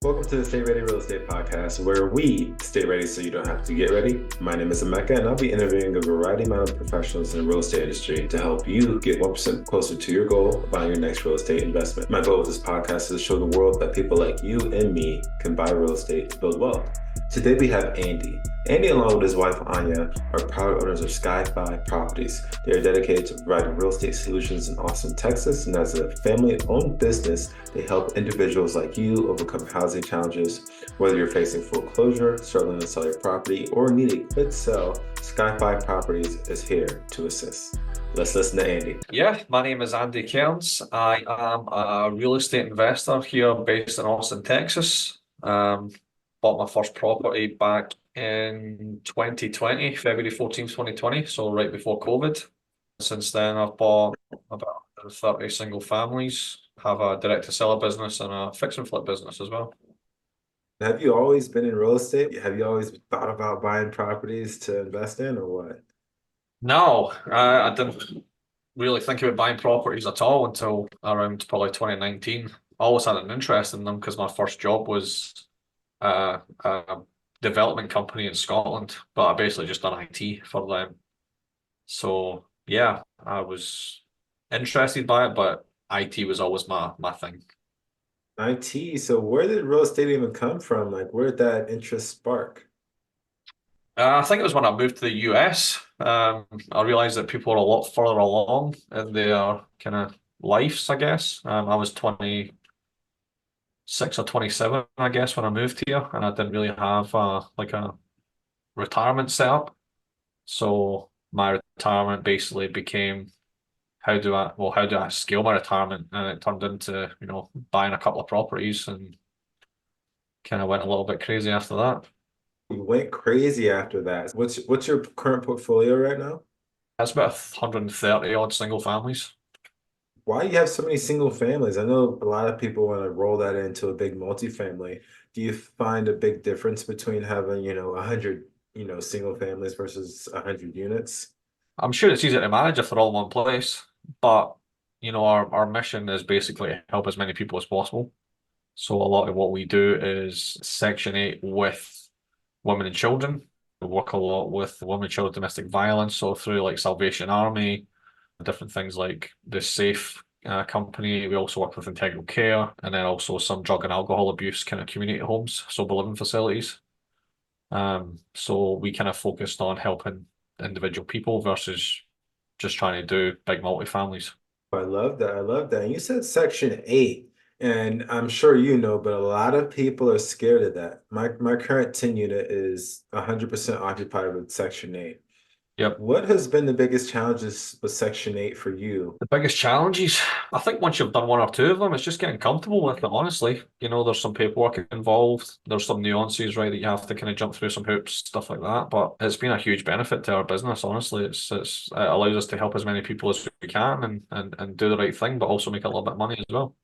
Welcome to the Stay Ready Real Estate Podcast, where we stay ready so you don't have to get ready. My name is Emeka, and I'll be interviewing a variety amount of professionals in the real estate industry to help you get 1% closer to your goal of buying your next real estate investment. My goal with this podcast is to show the world that people like you and me can buy real estate to build wealth. Today we have Andy. Andy, along with his wife Anya, are proud owners of Sky 5 Properties. They are dedicated to providing real estate solutions in Austin, Texas, and as a family-owned business, they help individuals like you overcome housing challenges. Whether you're facing foreclosure, struggling to sell your property, or need a quick sell, Sky 5 Properties is here to assist. Let's listen to Andy. Yeah, my name is Andy Kearns. I am a real estate investor here based in Austin, Texas. Bought my first property back in 2020, February 14th, 2020, so right before COVID. Since then, I've bought about 30 single families, have a direct-to-seller business and a fix and flip business as well. Have you always been in real estate? Have you always thought about buying properties to invest in, or what? No, I didn't really think about buying properties at all until around probably 2019. I always had an interest in them because my first job was a development company in Scotland, but I basically just done IT for them. So yeah, I was interested by it, but IT was always my thing. IT. So where did real estate even come from? Like, where did that interest spark? I think it was when I moved to the US. I realized that people are a lot further along in their kind of lives, I guess. I was 26 or 27, I guess, when I moved here, and I didn't really have like a retirement set up. So my retirement basically became how do I scale my retirement? And it turned into, buying a couple of properties and kind of went a little bit crazy after that. You went crazy after that. What's your current portfolio right now? That's about 130 odd single families. Why you have so many single families? I know a lot of people want to roll that into a big multifamily. Do you find a big difference between having, 100, single families versus 100 units? I'm sure it's easier to manage if they're all in one place, but our mission is basically help as many people as possible. So a lot of what we do is Section 8 with women and children. We work a lot with women and children domestic violence, so through like Salvation Army, different things like the Safe company. We also work with Integral Care, and then also some drug and alcohol abuse kind of community homes, sober living facilities. So we kind of focused on helping individual people versus just trying to do big multi-families. I love that. I love that. And you said Section 8, and I'm sure you know, but a lot of people are scared of that. My current 10 unit is 100% occupied with Section 8. Yep. What has been the biggest challenges with Section 8 for you? The biggest challenges, I think once you've done one or two of them, it's just getting comfortable with it, honestly. There's some paperwork involved, there's some nuances, right, that you have to kind of jump through some hoops, stuff like that. But it's been a huge benefit to our business, honestly. It allows us to help as many people as we can and do the right thing, but also make a little bit of money as well.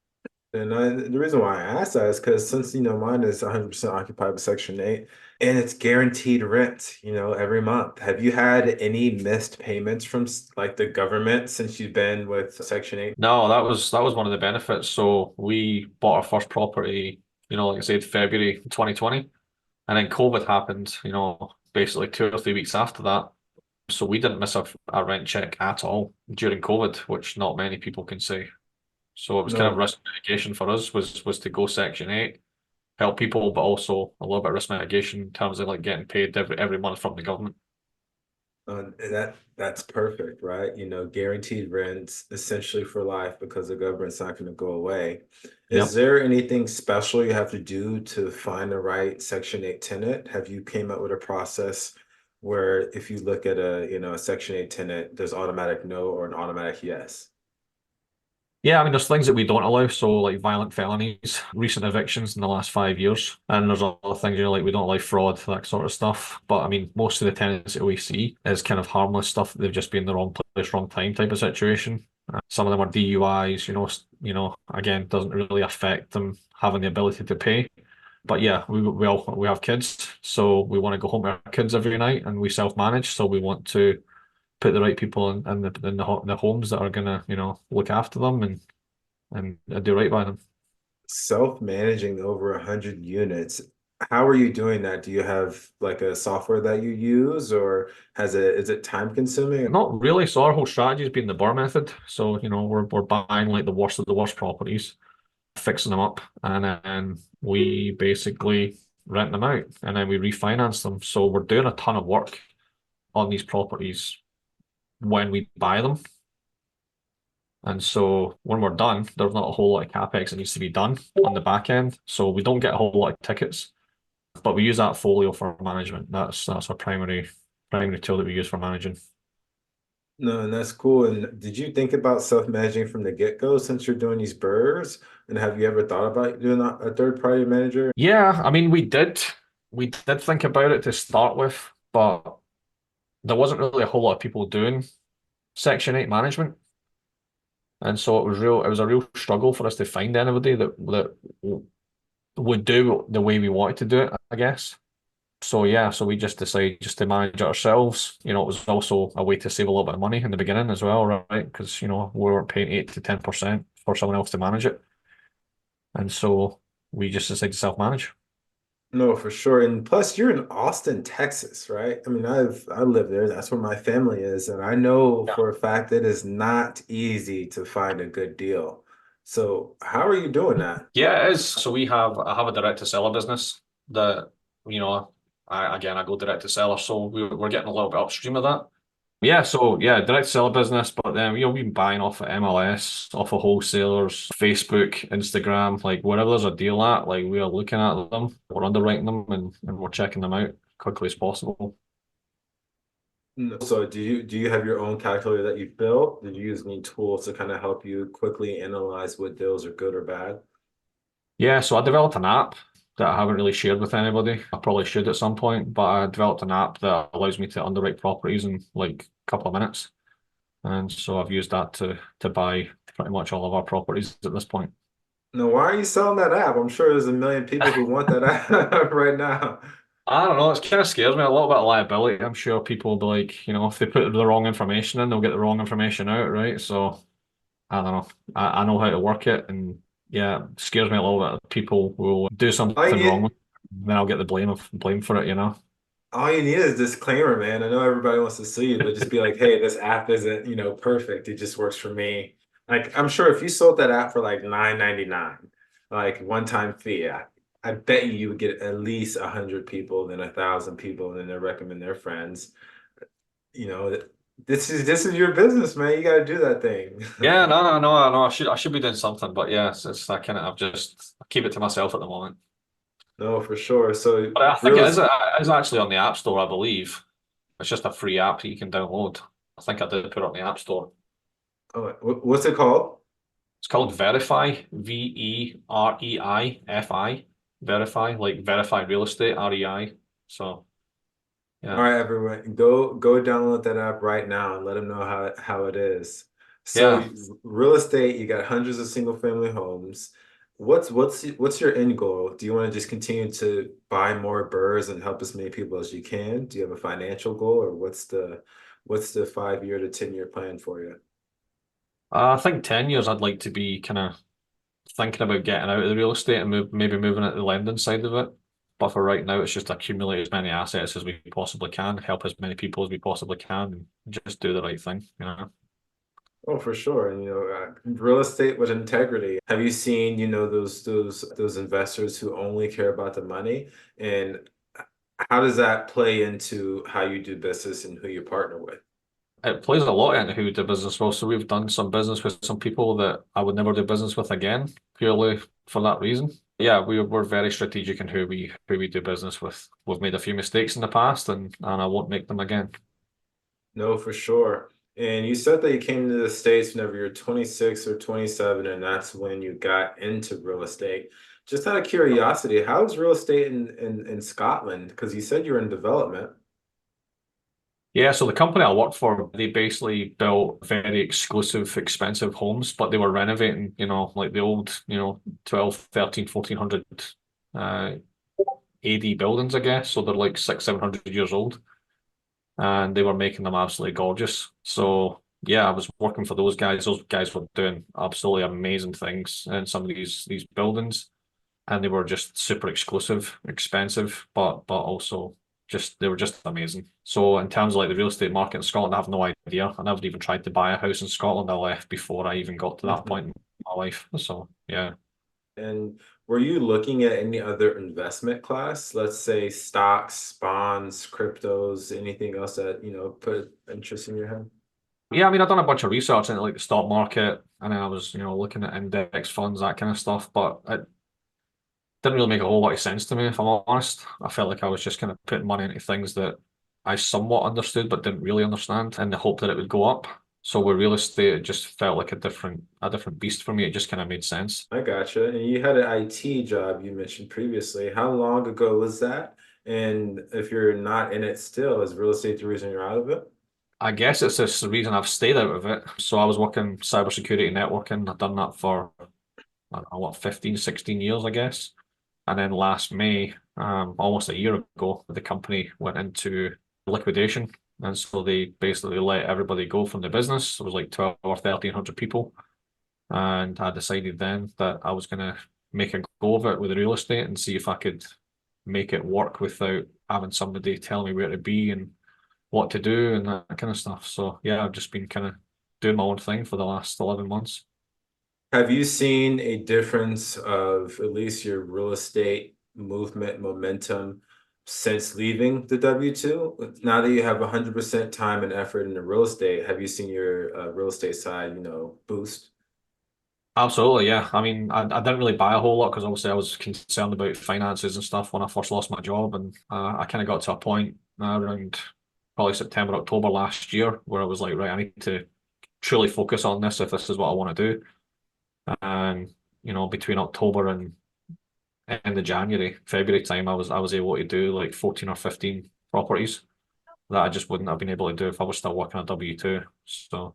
The reason why I asked that is because since mine is 100% occupied with Section 8 and it's guaranteed rent, every month. Have you had any missed payments from like the government since you've been with Section 8? No, that was one of the benefits. So we bought our first property, like I said, February 2020, and then COVID happened, basically 2 or 3 weeks after that. So we didn't miss a rent check at all during COVID, which not many people can say. So it was kind of No. risk mitigation for us was to go Section 8, help people, but also a little bit of risk mitigation in terms of like getting paid every month from the government. That's perfect, right? Guaranteed rents essentially for life because the government's not going to go away. Is Yep. there anything special you have to do to find the right Section 8 tenant? Have you came up with a process where if you look at a Section 8 tenant, there's automatic no or an automatic yes? Yeah, I mean, there's things that we don't allow, so like violent felonies, recent evictions in the last 5 years, and there's other things, like we don't allow fraud, that sort of stuff. But I mean, most of the tenants that we see is kind of harmless stuff. They've just been in the wrong place, wrong time type of situation. Some of them are DUIs, again, doesn't really affect them having the ability to pay. But yeah, we have kids, so we want to go home with our kids every night, and we self-manage, so we want to put the right people in the homes that are gonna, look after them and do right by them. Self-managing over 100 units. How are you doing that? Do you have like a software that you use, or is it time consuming? Not really. So our whole strategy has been the BRRR method. So, we're buying like the worst of the worst properties, fixing them up, and then we basically rent them out and then we refinance them. So we're doing a ton of work on these properties when we buy them. And so when we're done, there's not a whole lot of capex that needs to be done on the back end. So we don't get a whole lot of tickets, but we use that folio for management. That's our primary tool that we use for managing. No, and that's cool. And did you think about self-managing from the get-go since you're doing these burrs? And have you ever thought about doing a third-party manager? Yeah, I mean we did think about it to start with, but there wasn't really a whole lot of people doing Section 8 management. And so it was a real struggle for us to find anybody that would do the way we wanted to do it, I guess. So yeah, so we just decided just to manage it ourselves. It was also a way to save a little bit of money in the beginning as well, right? Because we weren't paying 8 to 10% for someone else to manage it. And so we just decided to self-manage. No, for sure. And plus, you're in Austin, Texas, right? I mean, I live there. That's where my family is, and I know Yeah. for a fact it is not easy to find a good deal. So, how are you doing that? Yeah, it is. So I have a direct to seller business that, you know, I go direct to seller. So we're getting a little bit upstream of that. Yeah, so yeah, direct seller business, but then we've been buying off of MLS, off of wholesalers, Facebook, Instagram, like wherever there's a deal at, like we are looking at them, we're underwriting them and we're checking them out quickly as possible. No. So, do you have your own calculator that you built? Did you use any tools to kind of help you quickly analyze what deals are good or bad? Yeah, so I developed an app that I haven't really shared with anybody. I probably should at some point, but I developed an app that allows me to underwrite properties in like a couple of minutes. And so I've used that to buy pretty much all of our properties at this point. No, why are you selling that app? I'm sure there's a million people who want that app right now. I don't know. It kind of scares me a little bit of liability. I'm sure people will be like, if they put the wrong information in, they'll get the wrong information out, right? So I don't know. I know how to work it, and yeah, it scares me a little bit. People will do All you something wrong, need, then I'll get the blame for it. All you need is disclaimer, man. I know everybody wants to sue you, but just be like, hey, this app isn't, perfect. It just works for me. Like, I'm sure if you sold that app for like 9.99, like one-time fee, I bet you would get at least 100 people, then 1,000 people, and then they recommend their friends. You know, this is your business, man. You got to do that thing. Yeah, no, no, I know. I should be doing something, but yeah, it's that kind of I keep it to myself at the moment. No, for sure. So But I think real, it is actually on the App Store, I believe. It's just a free app that you can download. I think I did put it on the App Store. what's it called? It's called Verify, VEREIFI, Verify, like Verify Real Estate, REI. So All yeah, right, everyone, go download that app right now and let them know how it is. So yeah. real estate, you got hundreds of single family homes. What's your end goal? Do you want to just continue to buy more burrs and help as many people as you can? Do you have a financial goal, or what's the 5 year to 10 year plan for you? I think 10 years I'd like to be kind of thinking about getting out of the real estate and maybe moving into the lending side of it. But for right now, it's just accumulate as many assets as we possibly can, help as many people as we possibly can, and just do the right thing. Oh, for sure. And real estate with integrity. Have you seen, those investors who only care about the money? And how does that play into how you do business and who you partner with? It plays a lot into who we do business with. So we've done some business with some people that I would never do business with again, purely for that reason. Yeah, we're very strategic in who we do business with. We've made a few mistakes in the past, and I won't make them again. No, for sure. And you said that you came to the States whenever you're 26 or 27, and that's when you got into real estate. Just out of curiosity, how is real estate in Scotland? Because you said you were in development. Yeah, so the company I worked for, they basically built very exclusive, expensive homes, but they were renovating, like the old, 12, 13, 1400 uh, AD buildings, I guess. So they're like 700 years old. And they were making them absolutely gorgeous. So yeah, I was working for those guys. Those guys were doing absolutely amazing things in some of these buildings, and they were just super exclusive, expensive, but also just they were just amazing. So in terms of like the real estate market in Scotland, I have no idea. I never even tried to buy a house in Scotland. I left before I even got to that point in my life. So yeah. And were you looking at any other investment class? Let's say stocks, bonds, cryptos, anything else that, put interest in your head? Yeah, I mean, I've done a bunch of research into like the stock market, and then I was, looking at index funds, that kind of stuff. But it didn't really make a whole lot of sense to me, if I'm honest. I felt like I was just kind of putting money into things that I somewhat understood but didn't really understand in the hope that it would go up. So with real estate, it just felt like a different beast for me. It just kind of made sense. I gotcha. And you had an IT job you mentioned previously. How long ago was that? And if you're not in it still, is real estate the reason you're out of it? I guess it's just the reason I've stayed out of it. So I was working cybersecurity networking. I've done that for, I don't know, what, 15, 16 years, I guess. And then last May, almost a year ago, the company went into liquidation. And so they basically let everybody go from the business. It was like 12 or 1,300 people. And I decided then that I was going to make a go of it with the real estate and see if I could make it work without having somebody tell me where to be and what to do and that kind of stuff. So yeah, I've just been kind of doing my own thing for the last 11 months. Have you seen a difference of at least your real estate movement momentum since leaving the W-2? Now that you have 100% time and effort in the real estate, have you seen your real estate side, boost? Absolutely, yeah. I mean, I didn't really buy a whole lot because obviously I was concerned about finances and stuff when I first lost my job, and I kind of got to a point around probably September, October last year where I was like, right, I need to truly focus on this if this is what I want to do. And between October and end of January, February time, I was able to do like 14 or 15 properties that I just wouldn't have been able to do if I was still working at W-2. So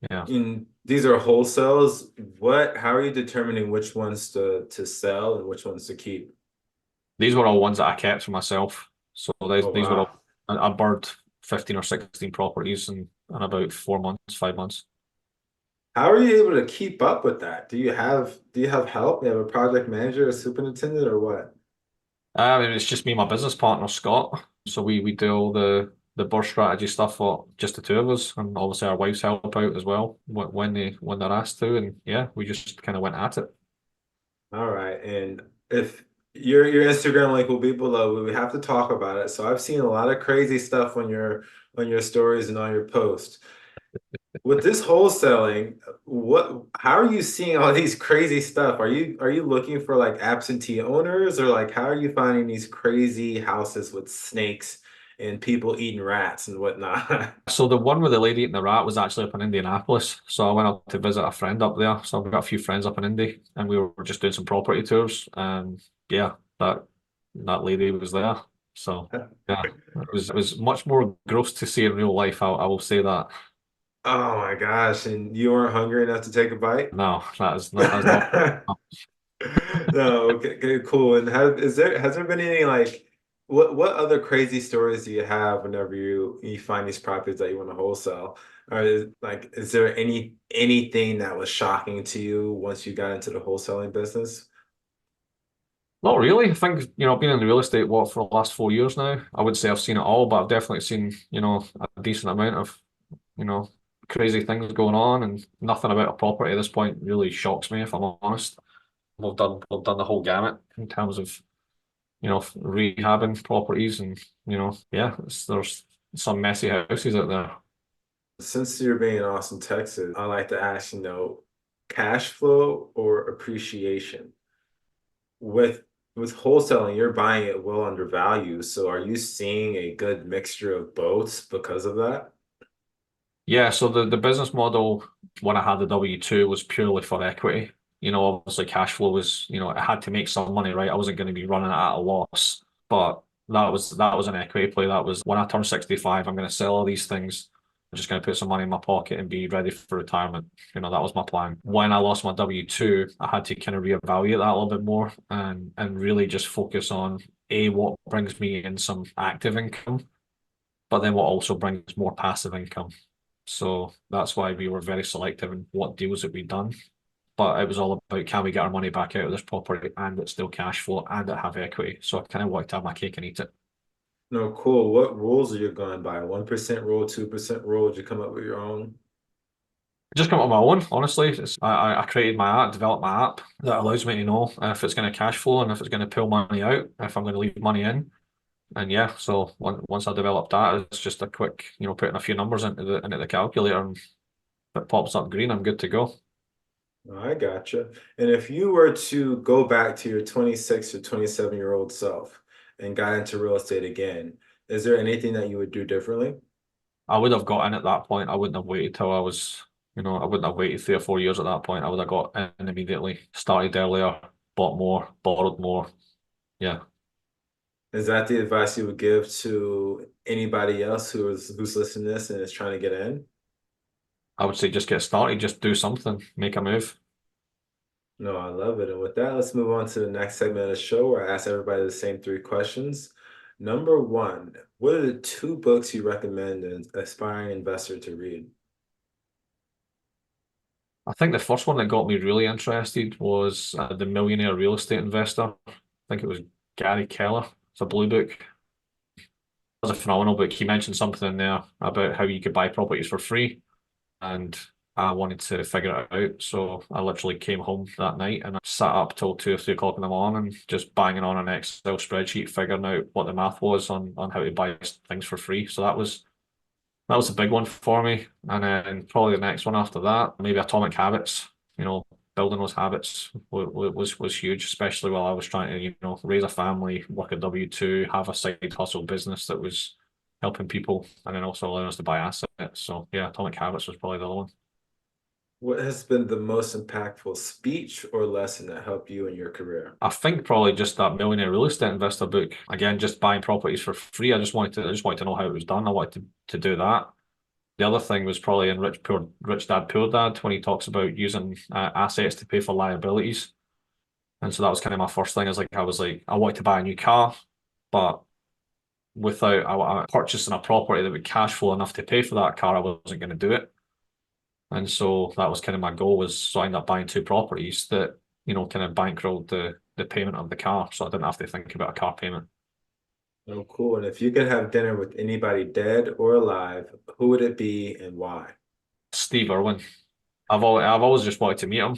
yeah. And these are wholesales. How are you determining which ones to sell and which ones to keep? These were all ones that I kept for myself. So these Oh, these were all wow. I bird 15 or 16 properties in about 4 months, 5 months. How are you able to keep up with that? Do you have help? You have a project manager, a superintendent, or what? I mean, it's just me and my business partner, Scott. So we do all the BRRR strategy stuff for just the two of us, and obviously our wives help out as well when they're asked to. And yeah, we just kind of went at it. All right. And if your Instagram link will be below, we have to talk about it. So I've seen a lot of crazy stuff on your stories and on your posts. With this wholesaling, how are you seeing all these crazy stuff? Are you looking for like absentee owners, or like how are you finding these crazy houses with snakes and people eating rats and whatnot? So the one with the lady eating the rat was actually up in Indianapolis. So I went up to visit a friend up there. So I've got a few friends up in Indy, and we were just doing some property tours. And yeah, that lady was there. So yeah, it was much more gross to see in real life. I will say that. Oh my gosh, and you weren't hungry enough to take a bite? No, that is not. No, okay, okay, cool. And has there been any like what other crazy stories do you have whenever you find these properties that you want to wholesale? Or is there anything that was shocking to you once you got into the wholesaling business? Not really. I think, I've been in the real estate for the last 4 years now. I would say I've seen it all, but I've definitely seen, a decent amount of, you know, crazy things going on, and nothing about a property at this point really shocks me, if I'm honest. We've done the whole gamut in terms of, rehabbing properties, and, yeah, there's some messy houses out there. Since you're being in Austin, Texas, I like to ask, cash flow or appreciation? With wholesaling, you're buying it well undervalued. So are you seeing a good mixture of both because of that? Yeah, so the business model when I had the W-2 was purely for equity. Obviously cash flow was, it had to make some money, right? I wasn't going to be running it at a loss. But that was an equity play. That was when I turn 65, I'm going to sell all these things. I'm just going to put some money in my pocket and be ready for retirement. That was my plan. When I lost my W-2, I had to kind of reevaluate that a little bit more and really just focus on what brings me in some active income, but then what also brings more passive income. So that's why we were very selective in what deals that we'd done. But it was all about, can we get our money back out of this property and it's still cash flow and it have equity? So I kind of wanted to have my cake and eat it. No, cool. What rules are you going by? 1% rule, 2% rule? Did you come up with your own? Just come up with my own, honestly. I created my app, developed my app that allows me to know if it's going to cash flow and if it's going to pull money out, if I'm going to leave money in. And yeah, so once I developed that, it's just a quick, putting a few numbers into the calculator, and if it pops up green, I'm good to go. Oh, I gotcha. And if you were to go back to your 26 or 27-year-old self and got into real estate again, is there anything that you would do differently? I would have got in at that point. I wouldn't have waited till I was, I wouldn't have waited 3 or 4 years at that point. I would have got in immediately, started earlier, bought more, borrowed more. Yeah. Is that the advice you would give to anybody else who's listening to this and is trying to get in? I would say just get started, just do something, make a move. No, I love it. And with that, let's move on to the next segment of the show where I ask everybody the same three questions. Number one, what are the two books you recommend an aspiring investor to read? I think the first one that got me really interested was The Millionaire Real Estate Investor. I think it was Gary Keller. It's a blue book. It was a phenomenal book. He mentioned something in there about how you could buy properties for free, and I wanted to figure it out. So I literally came home that night and I sat up till 2 or 3 o'clock in the morning, just banging on an Excel spreadsheet, figuring out what the math was on how to buy things for free. So that was a big one for me. And then probably the next one after that, maybe Atomic Habits. Building those habits was huge, especially while I was trying to, raise a family, work a W-2, have a side hustle business that was helping people, and then also allowing us to buy assets. So yeah, Atomic Habits was probably the other one. What has been the most impactful speech or lesson that helped you in your career? I think probably just that Millionaire Real Estate Investor book. Again, just buying properties for free. I just wanted to know how it was done. I wanted to do that. The other thing was probably in Rich Dad Poor Dad, when he talks about using assets to pay for liabilities. And so that was kind of my first thing. I wanted to buy a new car, but without purchasing a property that would cash flow enough to pay for that car, I wasn't going to do it. And so that was kind of my goal, was so I ended up buying two properties that, kind of bankrolled the payment of the car. So I didn't have to think about a car payment. Oh, cool. And if you could have dinner with anybody dead or alive, who would it be and why? Steve Irwin. I've always just wanted to meet him.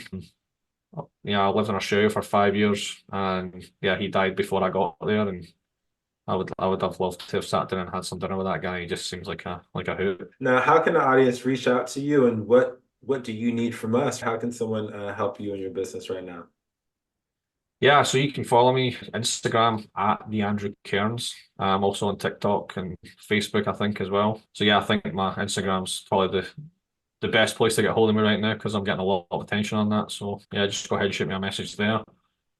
Yeah, I lived in Australia for 5 years, and yeah, he died before I got there, and I would have loved to have sat down and had some dinner with that guy. He just seems like a hoot. Now, how can the audience reach out to you and what do you need from us? How can someone help you in your business right now? Yeah, so you can follow me Instagram at the Andrew Kearns. I'm also on TikTok and Facebook, I think, as well. So yeah, I think my Instagram's probably the best place to get hold of me right now, because I'm getting a lot of attention on that. So yeah, just go ahead and shoot me a message there.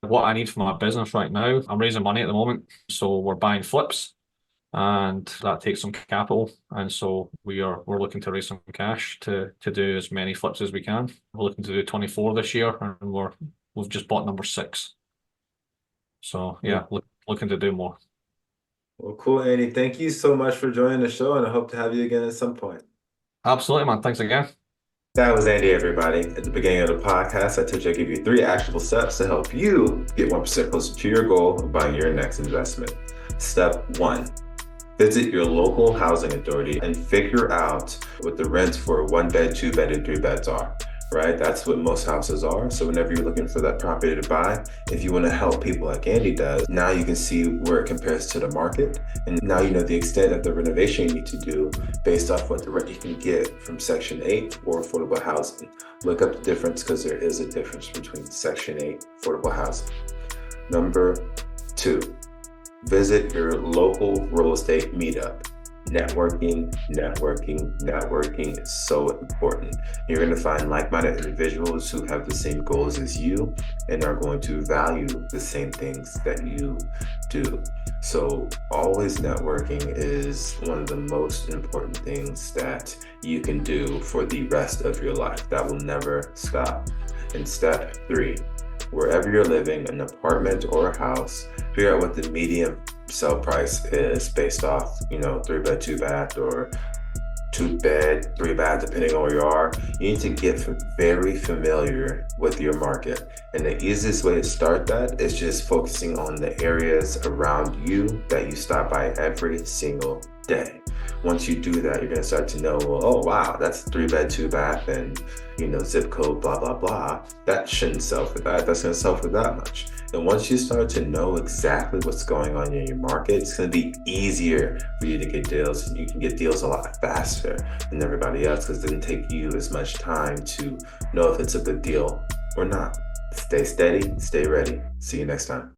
What I need for my business right now, I'm raising money at the moment. So we're buying flips, and that takes some capital. And so we're looking to raise some cash to do as many flips as we can. We're looking to do 24 this year, and we've just bought number 6. So yeah, looking to do more. Well, cool, Andy. Thank you so much for joining the show, and I hope to have you again at some point. Absolutely, man. Thanks again. That was Andy, everybody. At the beginning of the podcast, I told you I'd give you 3 actionable steps to help you get 1% closer to your goal of buying your next investment. Step 1, visit your local housing authority and figure out what the rents for 1-bed, 2-bed, and 3-beds are. Right? That's what most houses are. So whenever you're looking for that property to buy, if you want to help people like Andy does, now you can see where it compares to the market. And now you know the extent of the renovation you need to do based off what the rent you can get from Section 8 or affordable housing. Look up the difference, because there is a difference between Section 8 affordable housing. Number 2, visit your local real estate meetup. Networking is so important. You're going to find like-minded individuals who have the same goals as you and are going to value the same things that you do. So always networking is one of the most important things that you can do for the rest of your life. That will never stop. And step 3, wherever you're living, an apartment or a house, figure out what the median sell price is based off, 3-bed, 2-bath, or two bed, three bath, depending on where you are. You need to get very familiar with your market. And the easiest way to start that is just focusing on the areas around you that you stop by every single day. Once you do that, you're going to start to know, well, oh, wow, that's three bed, two bath, and zip code, blah, blah, blah. That shouldn't sell for that. That's going to sell for that much. And once you start to know exactly what's going on in your market, it's going to be easier for you to get deals, and you can get deals a lot faster than everybody else because it doesn't take you as much time to know if it's a good deal or not. Stay steady, stay ready. See you next time.